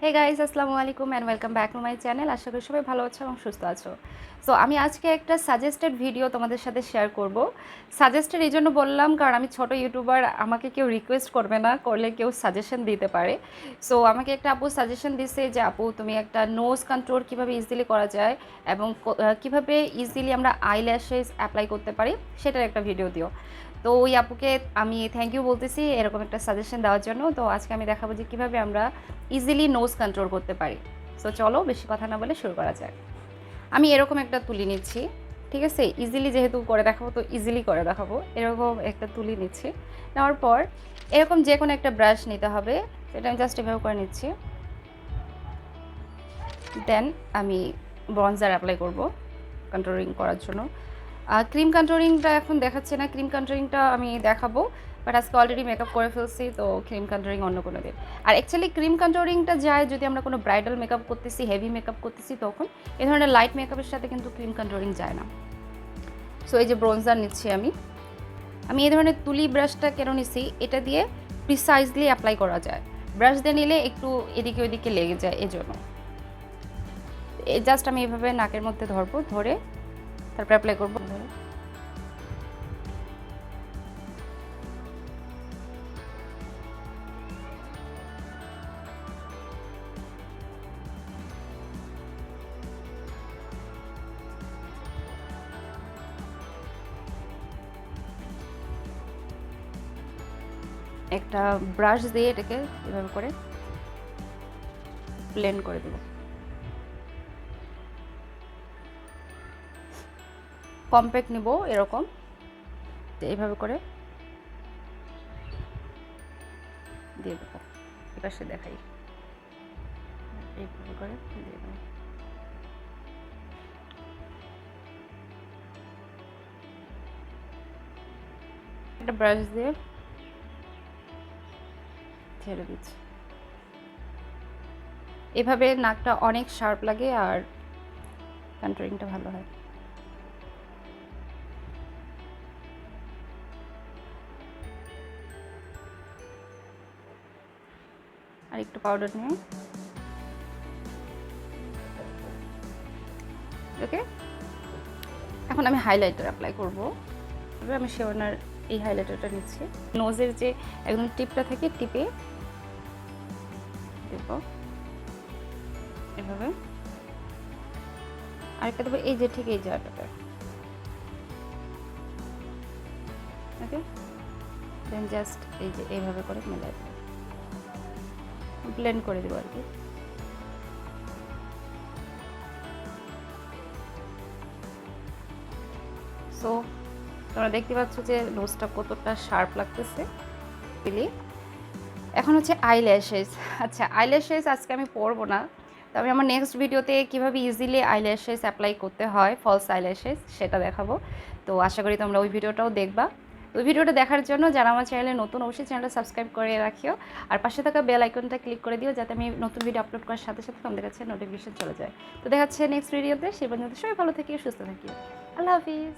হে guys, আসসালামু আলাইকুম and welcome back to my channel. আশা করি সবাই ভালো আছো এবং সুস্থ আছো। সো আমি আজকে একটা সাজেস্টেড ভিডিও তোমাদের সাথে শেয়ার করব। সাজেস্টেড এই জন্য বললাম কারণ আমি ছোট ইউটিউবার, আমাকে কেউ রিকোয়েস্ট করবে না, করলে কেউ সাজেশন দিতে পারে। সো আমাকে একটা আপু সাজেশন দিছে যে আপু তুমি একটা নোজ কন্ট্রোল কীভাবে ইজিলি করা যায় এবং কীভাবে ইজিলি আমরা আইল্যাশেস অ্যাপ্লাই করতে পারি সেটার একটা ভিডিও দিও। তো ওই আপুকে আমি থ্যাংক ইউ বলতেছি এরকম একটা সাজেশন দেওয়ার জন্য। তো আজকে আমি দেখাবো যে কীভাবে আমরা ইজিলি নোজ কন্ট্রোল করতে পারি। সো চলো বেশি কথা না বলে শুরু করা যাক। আমি এরকম একটা তুলি নিচ্ছি, ঠিক আছে? ইজিলি যেহেতু করে দেখাবো তো ইজিলি করে দেখাবো। এরকম একটা তুলি নিচ্ছি, নেওয়ার পর এরকম যে কোনো একটা ব্রাশ নিতে হবে। সেটা আমি জাস্ট এভাবে করে নিচ্ছি। দেন আমি ব্রঞ্জার অ্যাপ্লাই করব কন্ট্রোলিং করার জন্য। ক্রিম কন্ট্রোলিংটা এখন দেখাচ্ছে না, ক্রিম কন্ট্রোলিংটা আমি দেখাবো, বাট আজকে অলরেডি মেকআপ করে ফেলছি, তো ক্রিম কন্ট্রোলিং অন্য কোনো দিন। আর অ্যাকচুয়ালি ক্রিম কন্ট্রোলিংটা যায় যদি আমরা কোনো ব্রাইডাল মেকআপ করতেছি, হেভি মেকআপ করতেছি, তখন এ ধরনের লাইট মেকআপের সাথে কিন্তু ক্রিম কন্ট্রোলিং যায় না। সো এই যে ব্রঞ্জার নিচ্ছি আমি এই ধরনের তুলি ব্রাশটা কেন নিছি, এটা দিয়ে প্রিসাইজলি অ্যাপ্লাই করা যায়। ব্রাশ দিয়ে নিলে একটু এদিকে ওইদিকে লেগে যায়, এজন্য জাস্ট আমি এভাবে নাকের মধ্যে ধরবো, ধরে তারপর অ্যাপ্লাই করবো। একটা ব্রাশ দিয়ে এটাকে এভাবে করে ব্লেন্ড করে দেব। কম্প্যাক্ট নিব এরকম, এইভাবে করে দিয়ে দেবো। এপাশে দেখাই, এইভাবে করে দিয়ে দেবো। একটা ব্রাশ দিয়ে ছেড়ে দিচ্ছি। এভাবে নাকটা অনেক শার্প লাগে আর কন্ট্রোলিংটা ভালো হয়। আর একটু পাউডার নিয়ে ওকে। এখন আমি হাইলাইটার অ্যাপ্লাই করবো। আমি শেওনার এই হাইলাইটারটা নিচ্ছি, নোজের যে একদম টিপটা থেকে টিপে দেব এভাবে। আরেকটা দেবো এই যে ঠিক এই জায়গাটা, ওকে। দেন জাস্ট এই যে এইভাবে করে মেলাই দেবো, ব্লেন্ড করে দেবো আর কি। সো তোমরা দেখতে পাচ্ছ যে নোজটা কতটা শার্প লাগতেছে। এখন হচ্ছে আইল্যাশেস। আচ্ছা, আইল্যাশেস আজকে আমি পরবো না, তবে আমার নেক্সট ভিডিওতে কীভাবে ইজিলি আইল্যাশেস অ্যাপ্লাই করতে হয়, ফলস আইল্যাশেস, সেটা দেখাবো। তো আশা করি তোমরা ওই ভিডিওটাও দেখবা। ওই ভিডিওটা দেখার জন্য যারা আমার চ্যানেলে নতুন, অবশ্যই চ্যানেলটা সাবস্ক্রাইব করে রাখিও। আর পাশে থাকা বেল আইকনটা ক্লিক করে দিও, যাতে আমি নতুন ভিডিও আপলোড করার সাথে সাথে তোমাদের কাছে নোটিফিকেশন চলে যায়। তো দেখা হচ্ছে নেক্সট ভিডিওতে। সে পর্যন্ত সবাই ভালো থাকিও, সুস্থ থাকিও। আল্লাহ হাফিজ।